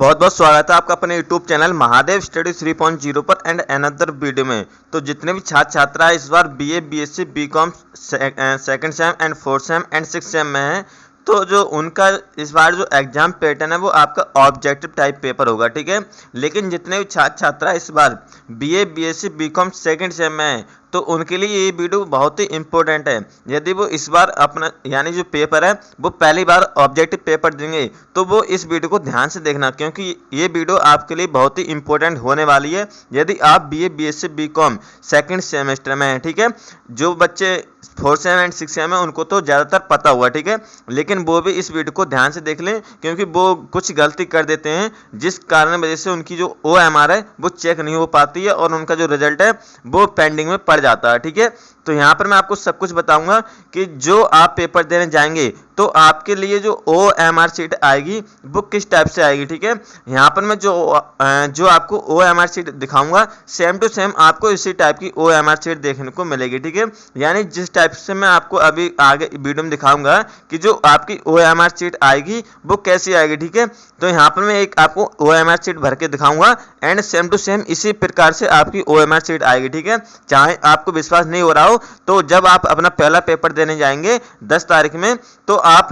बहुत बहुत स्वागत है आपका अपने YouTube चैनल महादेव स्टडी 3.0 पर एंड अनदर वीडियो में। तो जितने भी छात्र छात्रा इस बार BA BSc BCom second same and fourth same and six same में हैं, तो जो उनका इस बार जो एग्जाम पैटर्न है वो आपका ऑब्जेक्टिव टाइप पेपर होगा, ठीक है। लेकिन जितने भी छात्र छात्रा इस बार BA BSc BCom second same में हैं, तो उनके लिए ये वीडियो बहुत ही इंपॉर्टेंट है। यदि वो इस बार अपना यानी जो पेपर है वो पहली बार ऑब्जेक्टिव पेपर देंगे तो वो इस वीडियो को ध्यान से देखना, क्योंकि ये वीडियो आपके लिए बहुत ही इंपॉर्टेंट होने वाली है यदि आप BA BSc BCom second semester में हैं, ठीक है। जो बच्चे fourth same and six same है उनको तो ज़्यादातर पता हुआ, ठीक है, लेकिन वो भी इस वीडियो को ध्यान से देख लें, क्योंकि वो कुछ गलती कर देते हैं जिस कारण वजह से उनकी जो OMR है वो चेक नहीं हो पाती है और उनका जो रिजल्ट है वो पेंडिंग में पड़ जाता है, ठीक है। तो यहाँ पर मैं आपको सब कुछ बताऊंगा कि जो आप पेपर देने जाएंगे तो आपके लिए जो OMR शीट आएगी वो किस टाइप से आएगी, ठीक है। यहाँ पर मैं जो आपको OMR शीट दिखाऊंगा सेम टू सेम आपको इसी टाइप की OMR शीट देखने को मिलेगी, ठीक है। यानी जिस टाइप से मैं आपको अभी आगे वीडियो में दिखाऊंगा कि जो आपकी OMR शीट आएगी वो कैसी आएगी, ठीक है। तो यहाँ पर मैं एक आपको OMR शीट भर के दिखाऊंगा एंड सेम टू सेम इसी प्रकार से आपकी OMR शीट आएगी, ठीक है। चाहे आपको विश्वास नहीं हो रहा हो तो जब आप अपना पहला पेपर देने जाएंगे 10 तारीख में, तो आप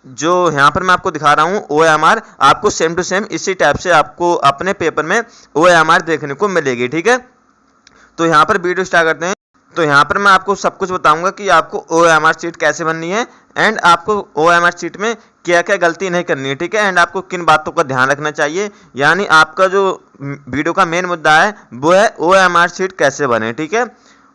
जो यहाँ पर मैं आपको दिखा रहा हूँ OMR आपको सेम टू सेम इसी टाइप से आपको अपने पेपर में OMR देखने को मिलेगी, ठीक है। तो यहाँ पर वीडियो स्टार्ट करते हैं। तो यहाँ पर मैं आपको सब कुछ बताऊंगा कि आपको OMR शीट कैसे बननी है एंड आपको OMR शीट में क्या क्या गलती नहीं करनी है, ठीक है, एंड आपको किन बातों का ध्यान रखना चाहिए। यानी आपका जो वीडियो का मेन मुद्दा है वो है OMR शीट कैसे बने, ठीक है।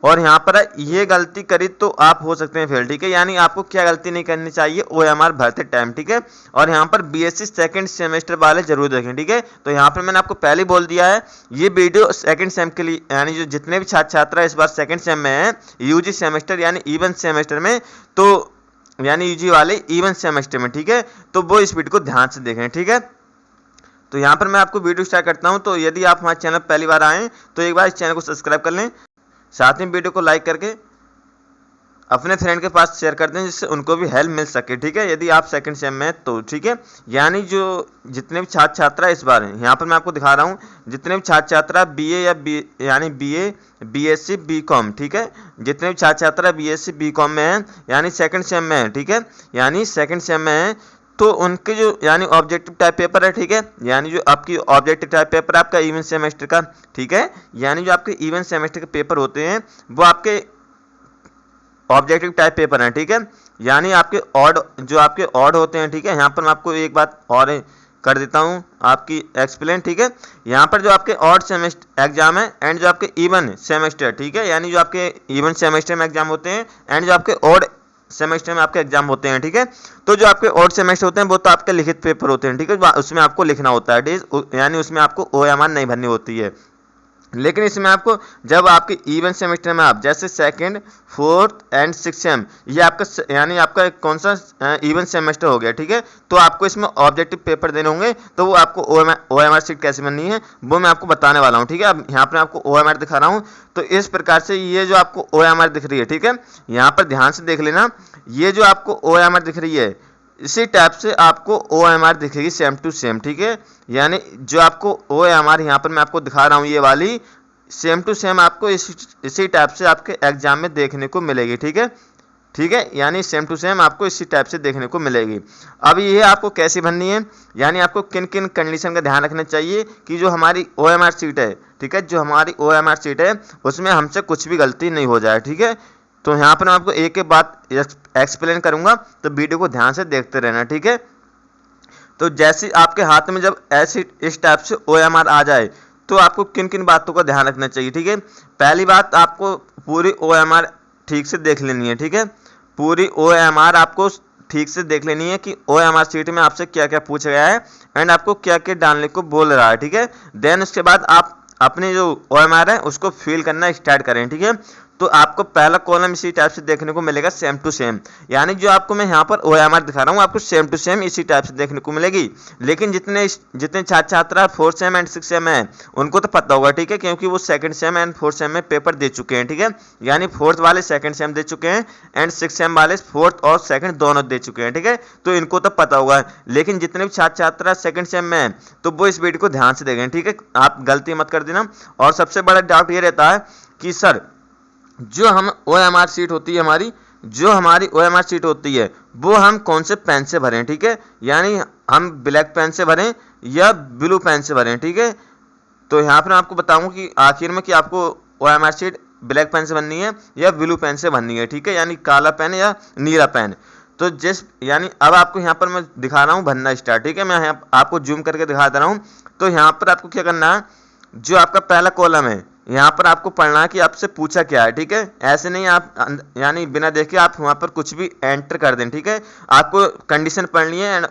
और यहाँ पर ये गलती करी तो आप हो सकते हैं फेल, ठीक है। यानी आपको क्या गलती नहीं करनी चाहिए OMR भरते टाइम, ठीक है। और यहाँ पर BSc सेकंड सेमेस्टर वाले जरूर देखें, ठीक है। तो यहाँ पर मैंने आपको पहले बोल दिया है ये वीडियो सेकंड सेम के लिए, यानी जो जितने भी छात्र छात्रा इस बार सेकंड सेम में हैं UG सेमेस्टर यानी इवन सेमेस्टर में, तो यानी UG वाले इवन सेमेस्टर में, ठीक है, तो वो इस वीडियो को ध्यान से देखें, ठीक है। तो यहाँ पर मैं आपको वीडियो स्टार्ट करता हूँ। तो यदि आप हमारे चैनल पहली बार आएँ तो एक बार इस चैनल को सब्सक्राइब कर लें, साथ में वीडियो को लाइक करके अपने फ्रेंड के पास शेयर कर दें जिससे उनको भी हेल्प मिल सके, ठीक है, यदि आप सेकंड सेम में तो, ठीक है। यानी जो जितने भी छात्र छात्रा इस बार हैं, यहाँ पर मैं आपको दिखा रहा हूँ जितने भी छात्र छात्रा यानी BA BSc BCom, ठीक है, जितने भी छात्र छात्रा BSc BCom में हैं यानी सेकंड सेम में हैं, ठीक है, यानी सेकंड सेम में हैं, तो उनके जो यानी ऑब्जेक्टिव टाइप पेपर है, ठीक है, यानी जो आपकी ऑब्जेक्टिव टाइप पेपर आपका इवन सेमेस्टर का, ठीक है, यानी जो आपके इवन सेमेस्टर के पेपर होते हैं वो आपके ऑब्जेक्टिव टाइप पेपर हैं, ठीक है। यानी आपके ऑड होते हैं, ठीक है। यहाँ पर मैं आपको एक बात और कर देता हूँ आपकी एक्सप्लेन, ठीक है। यहाँ पर जो आपके ऑड सेमेस्टर एग्जाम है एंड जो आपके इवन सेमेस्टर, ठीक है, यानी जो आपके इवन सेमेस्टर में एग्जाम होते हैं एंड जो आपके ऑड सेमेस्टर में आपके एग्जाम होते हैं, ठीक है। तो जो आपके ऑड सेमेस्टर होते हैं वो तो आपके लिखित पेपर होते हैं, ठीक है, उसमें आपको लिखना होता है, यानी उसमें आपको OMR नहीं भरनी होती है। लेकिन इसमें आपको जब आपके इवन सेमेस्टर में आप जैसे second fourth and six same, ये आपका यानी आपका कौन सा इवन सेमेस्टर हो गया, ठीक है, तो आपको इसमें ऑब्जेक्टिव पेपर देने होंगे, तो वो आपको OMR शीट कैसे बननी है वो मैं आपको बताने वाला हूँ, ठीक है। अब यहाँ पर मैं आपको OMR दिखा रहा हूँ, तो इस प्रकार से ये जो आपको OMR दिख रही है, ठीक है, यहाँ पर ध्यान से देख लेना, ये जो आपको OMR दिख रही है इसी टाइप से आपको OMR दिखेगी सेम टू सेम, ठीक है। यानी जो आपको OMR यहाँ पर मैं आपको दिखा रहा हूँ ये वाली सेम टू सेम आपको इसी टाइप से आपके एग्जाम में देखने को मिलेगी, ठीक है, ठीक है। यानी सेम टू सेम आपको इसी टाइप से देखने को मिलेगी। अब ये आपको कैसी भरनी है, यानी आपको किन किन कंडीशन का ध्यान रखना चाहिए कि जो हमारी OMR शीट है, ठीक है, जो हमारी OMR शीट है उसमें हमसे कुछ भी गलती नहीं हो जाए, ठीक है। तो यहाँ पर मैं आपको एक एक बात एक्सप्लेन करूंगा, तो वीडियो को ध्यान से देखते रहना, ठीक है। तो जैसे आपके हाथ में जब ऐसी इस टाइप से OMR आ जाए तो आपको किन किन बातों का ध्यान रखना चाहिए, ठीक है। पहली बात आपको पूरी OMR ठीक से देख लेनी है, ठीक है, पूरी OMR आपको ठीक से देख लेनी है कि OMR शीट में आपसे क्या क्या पूछा गया है एंड आपको क्या क्या डालने को बोल रहा है, ठीक है। देन उसके बाद आप अपनी जो OMR है उसको फिल करना स्टार्ट करें, ठीक है। तो आपको पहला कॉलम इसी टाइप से देखने को मिलेगा, सेम टू सेम। यानी जो आपको मैं यहाँ पर OMR दिखा रहा हूँ आपको सेम टू सेम इसी टाइप से देखने को मिलेगी। लेकिन जितने छात्र छात्रा 4th same and 6th same है उनको तो पता होगा, ठीक है, क्योंकि वो 2nd same and 4th same में पेपर दे चुके हैं, ठीक है। यानी 4th वाले 2nd सेम दे चुके हैं एंड 6th सेम वाले 4th और 2nd दोनों दे चुके हैं, ठीक है, तो इनको तो पता होगा। लेकिन जितने भी छात्र छात्रा 2nd सेम में है तो वो इस वीडियो को ध्यान से देखें, ठीक है, आप गलती मत कर देना। और सबसे बड़ा डाउट ये रहता है कि सर जो हम OMR शीट होती है हमारी OMR शीट होती है वो हम कौन से पेन से भरें, ठीक है, यानी हम ब्लैक पेन से भरें या ब्लू पेन से भरें, ठीक है। तो यहाँ पर मैं आपको बताऊंगा कि आखिर में कि आपको OMR शीट ब्लैक पेन से भरनी है या ब्लू पेन से भरनी है, ठीक है, यानी काला पेन या नीला पेन। तो यानी अब आपको यहाँ पर मैं दिखा रहा हूँ भरना स्टार्ट, ठीक है, मैं यहाँ आपको जूम करके दिखा दे रहा हूँ। तो यहाँ पर आपको क्या करना है, जो आपका पहला कॉलम है यहाँ पर आपको पढ़ना है कि आपसे पूछा क्या है, ठीक है। ऐसे नहीं आप यानी बिना देखे आप वहाँ पर कुछ भी एंटर कर दें, ठीक है। आपको कंडीशन पढ़नी है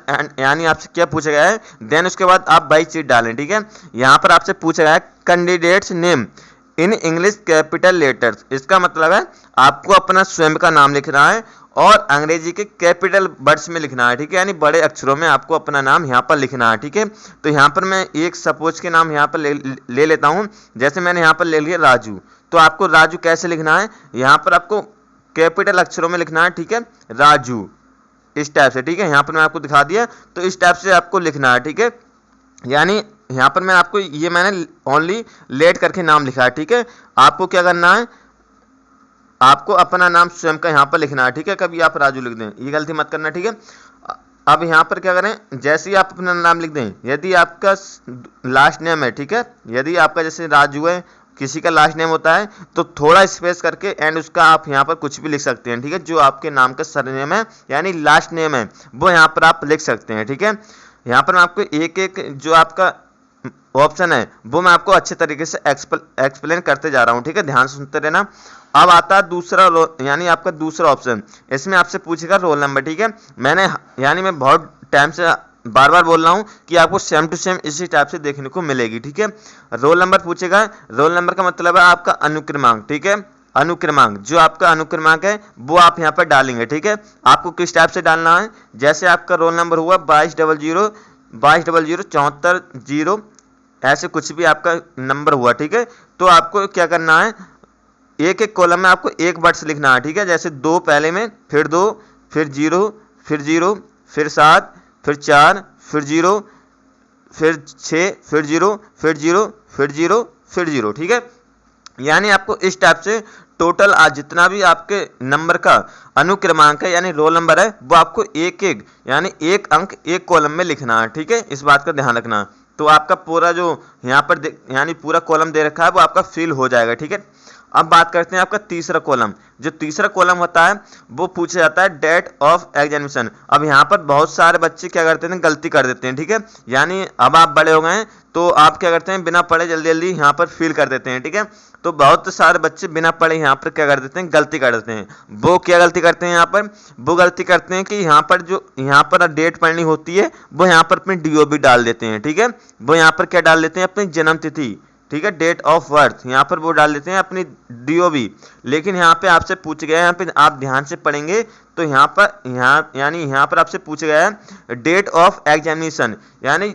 यानी आपसे क्या पूछा गया है, देन उसके बाद आप बाई चीट डालें, ठीक है। यहाँ पर आपसे पूछा गया है candidates name in English capital letters. इसका मतलब है आपको अपना स्वयं का नाम लिखना है और अंग्रेजी के कैपिटल वर्ड्स में लिखना है, ठीक है, यानी बड़े अक्षरों में आपको अपना नाम यहाँ पर लिखना है, ठीक है। तो यहाँ पर मैं एक सपोज के नाम यहाँ पर ले लेता हूँ। जैसे मैंने यहाँ पर ले लिया राजू, तो आपको राजू कैसे लिखना है, यहाँ पर आपको कैपिटल अक्षरों में लिखना है, ठीक है, राजू इस टाइप से, ठीक है। यहाँ पर मैं आपको दिखा दिया, तो इस टाइप से आपको लिखना है, ठीक है। यानी यहाँ पर मैं आपको मैंने ओनली लेट करके नाम लिखा है, ठीक है। आपको क्या करना है, आपको अपना नाम स्वयं का यहाँ पर लिखना है, ठीक है, कभी आप राजू लिख दें, ये गलती मत करना, ठीक है। अब यहाँ पर क्या करें, जैसे ही आप अपना नाम लिख दें, यदि आपका लास्ट नेम है, ठीक है, यदि आपका जैसे राजू है, किसी का लास्ट नेम होता है तो थोड़ा स्पेस करके एंड उसका आप यहाँ पर कुछ भी लिख सकते हैं, ठीक है। जो आपके नाम का सरनेम है यानी लास्ट नेम है वो यहाँ पर आप लिख सकते हैं, ठीक है। यहाँ पर मैं आपको एक एक जो आपका ऑप्शन है वो मैं आपको अच्छे तरीके से एक्सप्लेन करते जा रहा हूँ, ठीक है, ध्यान से सुनते रहना। अब आता है दूसरा यानी आपका दूसरा ऑप्शन, इसमें आपसे पूछेगा रोल नंबर, ठीक है। मैं बहुत टाइम से बार बार बोल रहा हूँ कि आपको सेम टू सेम इसी टाइप से देखने को मिलेगी, ठीक है। रोल नंबर पूछेगा, रोल नंबर का मतलब है आपका अनुक्रमांक, ठीक है, अनुक्रमांक, जो आपका अनुक्रमांक है वो आप यहाँ पर डालेंगे, ठीक है। आपको किस टाइप से डालना है, जैसे आपका रोल नंबर हुआ 2200 74 ऐसे कुछ भी आपका नंबर हुआ, ठीक है। तो आपको क्या करना है, एक एक कॉलम में आपको एक वर्ड्स लिखना है, ठीक है। जैसे 2 पहले में, फिर 2, फिर 0, फिर 0, फिर 7, फिर 4, फिर 0, फिर 6, फिर 0, फिर 0, फिर 0, फिर 0, ठीक है। यानी आपको इस टाइप से टोटल आज जितना भी आपके नंबर का अनुक्रमांक है यानी रोल नंबर है वो आपको एक एक यानी एक अंक एक कॉलम में लिखना है, ठीक है, इस बात का ध्यान रखना। तो आपका पूरा जो यहाँ पर यानी पूरा कॉलम दे रखा है वो आपका फिल हो जाएगा, ठीक है। अब बात करते हैं आपका तीसरा कॉलम। जो तीसरा कॉलम होता है वो पूछा जाता है डेट ऑफ एग्जामिनेशन। अब यहाँ पर बहुत सारे बच्चे क्या करते हैं, गलती कर देते हैं, ठीक है। यानी अब आप बड़े हो गए हैं तो आप क्या करते हैं, बिना पढ़े जल्दी जल्दी यहाँ पर फिल कर देते हैं, ठीक है। तो बहुत सारे बच्चे बिना पढ़े यहाँ पर क्या कर देते हैं, गलती कर देते हैं। वो क्या गलती करते हैं, यहाँ पर वो गलती करते हैं कि यहाँ पर जो यहाँ पर डेट पढ़नी होती है वो यहाँ पर अपनी DOB डाल देते हैं, ठीक है। वो यहाँ पर क्या डाल देते हैं, अपनी जन्म तिथि, ठीक है, डेट ऑफ बर्थ, यहाँ पर वो डाल देते हैं अपनी DOB। लेकिन यहाँ पे आपसे पूछ गया है, यहाँ पे आप ध्यान से पढ़ेंगे तो यहाँ पर आपसे पूछा गया है डेट ऑफ एग्जामिनेशन, यानी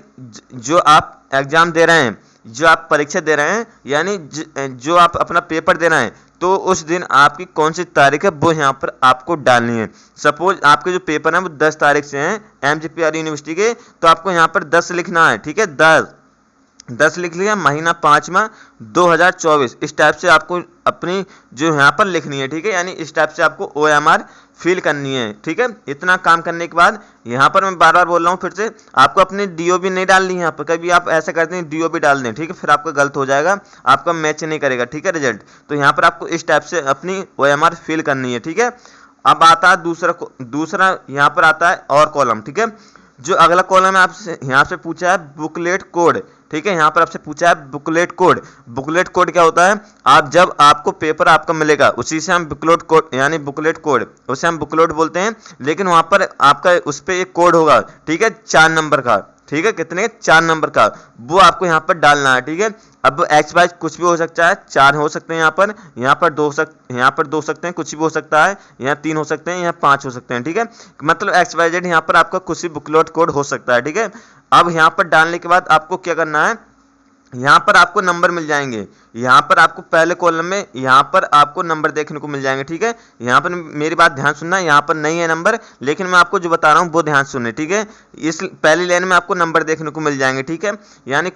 जो आप एग्जाम दे रहे हैं, जो आप परीक्षा दे रहे हैं, यानी जो आप अपना पेपर दे रहे हैं, तो उस दिन आपकी कौन सी तारीख है वो यहाँ पर आपको डालनी है। सपोज आपके जो पेपर है वो 10 तारीख से हैं MGPR यूनिवर्सिटी के, तो आपको यहाँ पर 10 लिखना है, ठीक है, 10 लिख लिया, महीना 5वां 2024, इस टाइप से आपको अपनी जो यहाँ पर लिखनी है, ठीक है। यानी इस टाइप से आपको OMR फिल करनी है, ठीक है। इतना काम करने के बाद यहाँ पर मैं बार बार बोल रहा हूँ फिर से, आपको अपनी DOB नहीं डालनी है यहाँ पर। कभी आप ऐसा करते हैं DOB डाल दें, ठीक है, फिर आपका गलत हो जाएगा, आपका मैच नहीं करेगा, ठीक है, रिजल्ट। तो यहाँ पर आपको इस टाइप से अपनी OMR फिल करनी है, ठीक है। अब आता है दूसरा यहाँ पर आता है और कॉलम, ठीक है। जो अगला कॉलम है आपसे यहाँ से पूछा है बुकलेट कोड, ठीक है। यहाँ पर आपसे पूछा है बुकलेट कोड। बुकलेट कोड क्या होता है, आप जब आपको पेपर आपका मिलेगा उसी से हम बुकलेट कोड यानी बुकलेट कोड उसे हम बुकलेट बोलते हैं, लेकिन वहाँ पर आपका उस पर एक कोड होगा, ठीक है, 4 नंबर का, ठीक है, कितने 4 नंबर का, वो आपको यहाँ पर डालना है। ठीक है, अब एक्स वाई कुछ भी हो सकता है, 4 हो सकते हैं यहाँ पर 2 सकते हैं, कुछ भी हो सकता है, यहाँ 3 हो सकते हैं, यहाँ 5 हो सकते हैं। ठीक है, मतलब एक्स वाई जेड यहाँ पर आपका कुछ भी बुकलेट कोड हो सकता है। ठीक है, अब यहाँ पर डालने के बाद आपको क्या करना है, यहाँ पर आपको नंबर मिल जाएंगे, यहाँ पर आपको पहले कॉलम में यहाँ पर आपको नंबर देखने को मिल जाएंगे। ठीक है, यहाँ पर मेरी बात ध्यान सुनना, यहाँ पर नहीं है नंबर, लेकिन मैं आपको जो बता रहा हूँ वो ध्यान सुनने। ठीक है, इस पहली लाइन में आपको नंबर देखने को मिल जाएंगे। ठीक है, यानी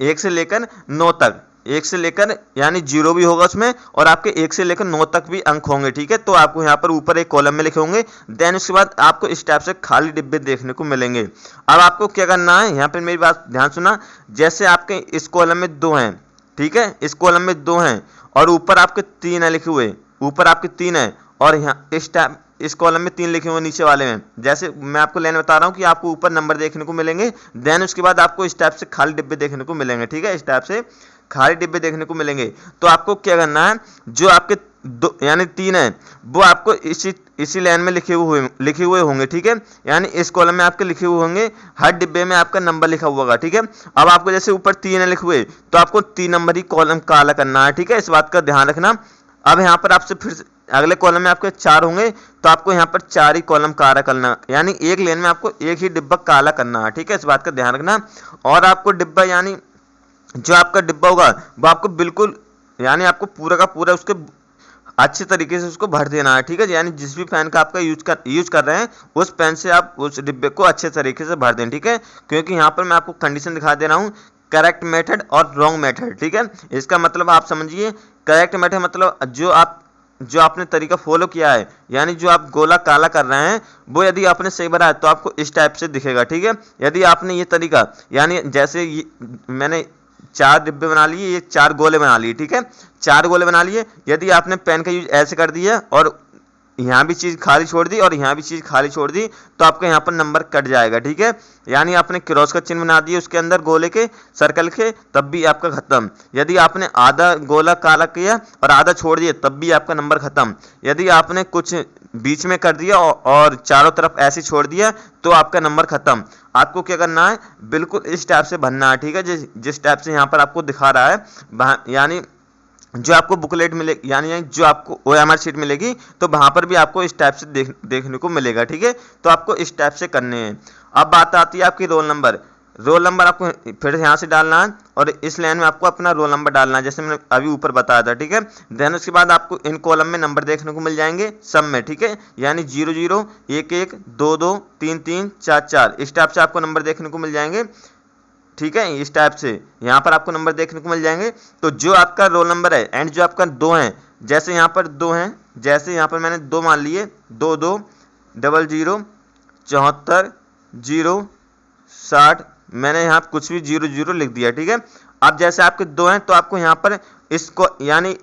1 से लेकर 9 तक, 1 से लेकर यानी 0 भी होगा उसमें, और आपके 1 से लेकर 9 तक भी अंक होंगे। ठीक है, तो आपको यहाँ पर ऊपर एक कॉलम में लिखे होंगे, देन उसके बाद आपको इस टाइप से खाली डिब्बे देखने को मिलेंगे। अब आपको क्या करना है, यहाँ पर मेरी बात ध्यान सुना, जैसे आपके इस कॉलम में 2 हैं, ठीक है, इस कॉलम में 2 हैं और ऊपर आपके 3 है लिखे हुए, ऊपर आपके 3 है, और यहाँ इस कॉलम में 3 लिखे हुए नीचे वाले में। जैसे मैं आपको लाइन बता रहा हूँ कि आपको ऊपर नंबर देखने को मिलेंगे, देन उसके बाद आपको इस टाइप से खाली डिब्बे देखने को मिलेंगे। ठीक है, इस टाइप से खाली डिब्बे देखने को मिलेंगे। तो आपको क्या करना है, जो आपके 2 यानी 3 है वो आपको इसी लाइन में लिखे हुए होंगे। ठीक है, यानी इस कॉलम में आपके लिखे हुए होंगे, हर डिब्बे में आपका नंबर लिखा हुआ होगा। ठीक है, अब आपको जैसे ऊपर 3 है लिखे हुए, तो आपको 3 नंबर ही कॉलम काला करना है। ठीक है, इस बात का ध्यान रखना। अब यहाँ पर आपसे फिर अगले कॉलम में आपके 4 होंगे, तो आपको यहाँ पर 4 ही कॉलम काला करना, यानी एक लाइन में आपको एक ही डिब्बा काला करना है। ठीक है, इस बात का ध्यान रखना। और आपको डिब्बा यानी जो आपका डिब्बा होगा वो आपको बिल्कुल यानी आपको पूरा का पूरा उसके अच्छे तरीके से उसको भर देना है। ठीक है, यानी जिस भी पेन का आपका यूज कर रहे हैं उस पेन से आप उस डिब्बे को अच्छे तरीके से भर दें। ठीक है, क्योंकि यहाँ पर मैं आपको कंडीशन दिखा दे रहा हूँ, करेक्ट मेथड और रॉन्ग मेथड। ठीक है, इसका मतलब आप समझिए, करेक्ट मेथड मतलब जो आपने तरीका फॉलो किया है, यानी जो आप गोला काला कर रहे हैं वो यदि आपने सही भरा है तो आपको इस टाइप से दिखेगा। ठीक है, यदि आपने ये तरीका यानी जैसे मैंने 4 डिब्बे बना लिए, ये 4 गोले बना लिए। ठीक है, 4 गोले बना लिए, यदि आपने पेन का यूज ऐसे कर दिया और यहाँ भी चीज़ खाली छोड़ दी और यहाँ भी चीज़ खाली छोड़ दी, तो आपका यहाँ पर नंबर कट जाएगा। ठीक है, यानी आपने क्रॉस का चिन्ह बना दिया उसके अंदर गोले के सर्कल के, तब भी आपका खत्म। यदि आपने आधा गोला काला किया और आधा छोड़ दिया, तब भी आपका नंबर खत्म। यदि आपने कुछ बीच में कर दिया और चारों तरफ ऐसे छोड़ दिया, तो आपका नंबर खत्म। आपको क्या करना है, बिल्कुल इस टाइप से भरना है। ठीक है, जिस टाइप से यहाँ पर आपको दिखा रहा है, यानी जो आपको बुकलेट मिले यानी जो आपको OMR शीट मिलेगी, तो वहाँ पर भी आपको इस टाइप से देखने को मिलेगा। ठीक है, तो आपको इस टाइप से करने हैं। अब बात आती है आपकी रोल नंबर आपको फिर यहाँ से डालना है और इस लाइन में आपको अपना रोल नंबर डालना है, जैसे मैंने अभी ऊपर बताया था। ठीक है, देन उसके बाद आपको इन कॉलम में नंबर देखने को मिल जाएंगे सब में। ठीक है, यानी 0 0 1 1 2 2 3 3 4 4 इस टाइप से आपको नंबर देखने को मिल जाएंगे। ठीक है, इस टाइप से यहाँ पर आपको नंबर देखने को मिल जाएंगे। तो जो आपका रोल नंबर है एंड जो आपका 2 है, जैसे यहाँ पर 2 हैं, जैसे यहाँ पर मैंने 2 मान लिए, 2 2 0 0 74 0 60, मैंने यहाँ कुछ भी 0 0 लिख दिया। ठीक है, अब जैसे आपके 2 हैं तो आपको यहाँ पर इसको यानी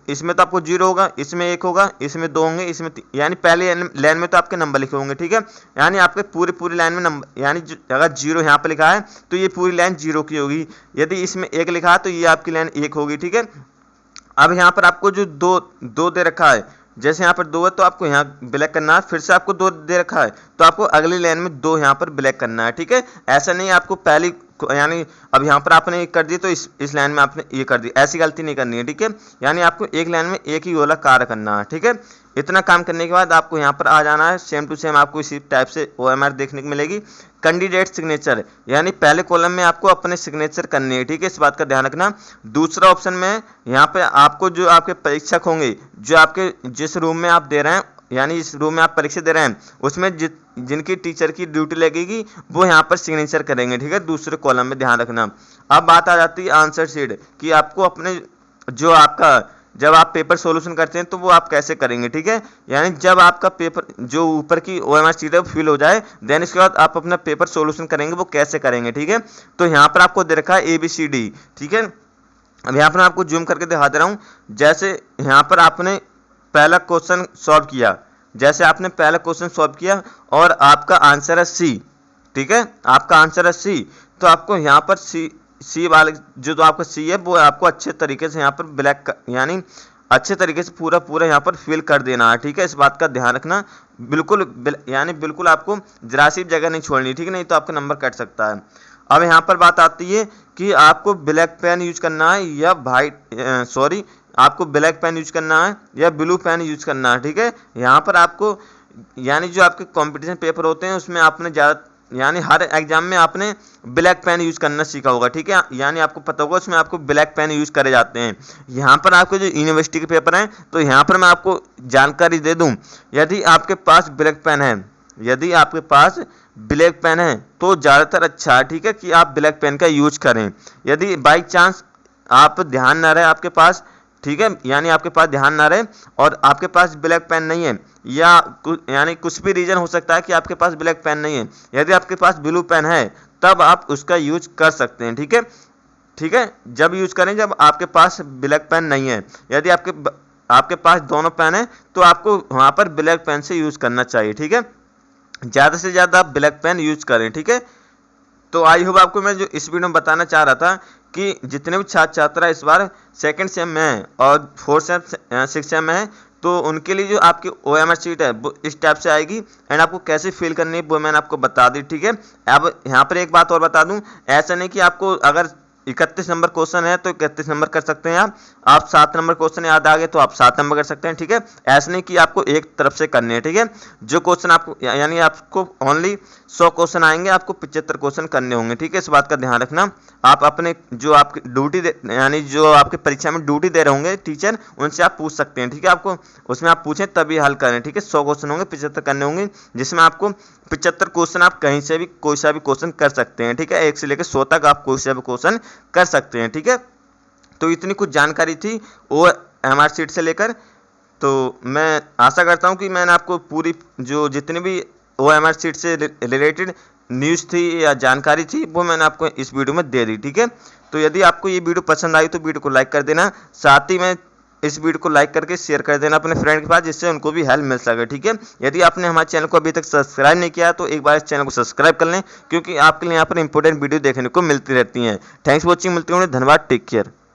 इसमें तो आपको 0 होगा, इसमें 1 होगा, इसमें 2 होंगे, इसमें यानी पहले लाइन में तो आपके नंबर लिखे होंगे। ठीक है, यानी आपके पूरी लाइन में नंबर यानी अगर 0 यहाँ पर लिखा है तो ये पूरी लाइन 0 की होगी, यदि इसमें 1 लिखा है तो ये आपकी लाइन 1 होगी। ठीक है, अब यहाँ पर आपको जो दो दे रखा है, जैसे यहाँ पर 2 है तो आपको यहाँ ब्लैक करना है, फिर से आपको 2 दे रखा है तो आपको अगली लाइन में 2 यहाँ पर ब्लैक करना है। ठीक है, ऐसा नहीं आपको पहली यानी अब यहाँ पर आपने एक कर दिया तो इस लाइन में आपने ये कर दिया, ऐसी गलती नहीं करनी है। ठीक है, यानी आपको एक लाइन में एक ही गोला कार्य करना है। ठीक है, इतना काम करने के बाद आपको यहाँ पर आ जाना है, सेम टू सेम आपको इसी टाइप से OMR देखने को मिलेगी। कैंडिडेट सिग्नेचर, यानी पहले कॉलम में आपको अपने सिग्नेचर करने हैं। ठीक है, इस बात का ध्यान रखना। दूसरा ऑप्शन में यहाँ पे आपको जो आपके परीक्षक होंगे, जो आपके जिस रूम में आप दे रहे हैं यानी इस रूम में आप परीक्षा दे रहे हैं, उसमें जिनकी टीचर की ड्यूटी लगेगी वो यहाँ पर सिग्नेचर करेंगे। ठीक है, दूसरे कॉलम में ध्यान रखना। अब बात आ जाती है आंसर शीट कि आपको अपने जो आपका जब आप पेपर सॉल्यूशन करते हैं तो वो आप कैसे करेंगे। ठीक है, यानी जब आपका पेपर जो ऊपर की OMR शीट है फिल हो जाए, देन इसके बाद आप अपना पेपर सॉल्यूशन करेंगे, वो कैसे करेंगे। ठीक है, तो यहाँ पर आपको दे रखा है ABCD। ठीक है, अब यहाँ पर मैं आपको जूम करके दिखा दे रहा हूँ। जैसे यहाँ पर आपने पहला क्वेश्चन सॉल्व किया, जैसे आपने पहला क्वेश्चन सॉल्व किया और आपका आंसर है C। ठीक है, आपका आंसर है C, तो आपको यहाँ पर सी वाले जो तो आपका C है वो आपको अच्छे तरीके से यहाँ पर ब्लैक यानी अच्छे तरीके से पूरा यहाँ पर फिल कर देना है। ठीक है, इस बात का ध्यान रखना, बिल्कुल आपको जरा सी जगह नहीं छोड़नी। ठीक है, नहीं तो आपका नंबर कट सकता है। अब यहाँ पर बात आती है कि आपको ब्लैक पेन यूज करना है या आपको ब्लैक पेन यूज करना है या ब्लू पेन यूज करना है। ठीक है, यहाँ पर आपको यानी जो आपके कंपटीशन पेपर होते हैं उसमें आपने ज़्यादा यानी हर एग्जाम में आपने ब्लैक पेन यूज करना सीखा होगा। ठीक है, यानी आपको पता होगा उसमें आपको ब्लैक पेन यूज करे जाते हैं। यहाँ पर आपके जो यूनिवर्सिटी के पेपर हैं तो यहाँ पर मैं आपको जानकारी दे दूँ, यदि आपके पास ब्लैक पेन है तो ज़्यादातर अच्छा है। ठीक है, कि आप ब्लैक पेन का यूज करें। यदि बाई चांस आप ध्यान ना रहे आपके पास, ठीक है, यानी आपके पास ध्यान ना रहे और आपके पास ब्लैक पेन नहीं है या यानी कुछ भी रीजन हो सकता है कि आपके पास ब्लैक पेन नहीं है, यदि आपके पास ब्लू पेन है तब आप उसका यूज कर सकते हैं। ठीक है, जब यूज करें जब आपके पास ब्लैक पेन नहीं है। यदि आपके पास दोनों पेन है तो आपको वहाँ पर ब्लैक पेन से यूज करना चाहिए। ठीक है, ज़्यादा से ज़्यादा आप ब्लैक पेन यूज करें। ठीक है, तो आई होप आपको मैं जो इस वीडियो में बताना चाह रहा था कि जितने भी छात्र छात्रा इस बार सेकंड सेम में हैं और फोर्थ सेम 6th सेम में हैं तो उनके लिए जो आपकी OMR शीट है वो इस टाइप से आएगी एंड आपको कैसे फिल करनी है वो मैंने आपको बता दी। ठीक है, अब यहाँ पर एक बात और बता दूँ, ऐसा नहीं कि आपको अगर 31 नंबर क्वेश्चन है तो 31 नंबर कर सकते हैं आप 7 नंबर क्वेश्चन याद आ गए तो आप 7 नंबर कर सकते हैं। ठीक है, ऐसा नहीं कि आपको एक तरफ से करने हैं। ठीक है, जो क्वेश्चन आपको यानी आपको ओनली 100 क्वेश्चन आएंगे, आपको 75 क्वेश्चन करने होंगे। ठीक है, इस बात का ध्यान रखना। आप अपने जो आपकी ड्यूटी यानी जो आपके परीक्षा में ड्यूटी दे रहे होंगे टीचर, उनसे आप पूछ सकते हैं। ठीक है, आपको उसमें आप पूछें तभी हल करें। ठीक है, 100 क्वेश्चन होंगे, 75 करने होंगे, जिसमें आपको 75 क्वेश्चन आप कहीं से भी कोई सा भी क्वेश्चन कर सकते हैं। ठीक है, 1 से लेकर 100 तक आप कोई सा भी क्वेश्चन कर सकते हैं। ठीक है, तो इतनी कुछ जानकारी थी OMR शीट से लेकर। तो मैं आशा करता हूं कि मैंने आपको पूरी जो जितनी भी OMR शीट से रिलेटेड न्यूज़ थी या जानकारी थी वो मैंने आपको इस वीडियो में दे दी। ठीक है, तो यदि आपको ये वीडियो पसंद आई तो वीडियो को लाइक कर देना, साथ ही में इस वीडियो को लाइक करके शेयर कर देना अपने फ्रेंड के पास, जिससे उनको भी हेल्प मिल सके। ठीक है, यदि आपने हमारे चैनल को अभी तक सब्सक्राइब नहीं किया तो एक बार इस चैनल को सब्सक्राइब कर लें, क्योंकि आपके लिए यहाँ पर इंपॉर्टेंट वीडियो देखने को मिलती रहती हैं। थैंक्स फॉर वॉचिंग, मिलते हैं, धन्यवाद, टेक केयर।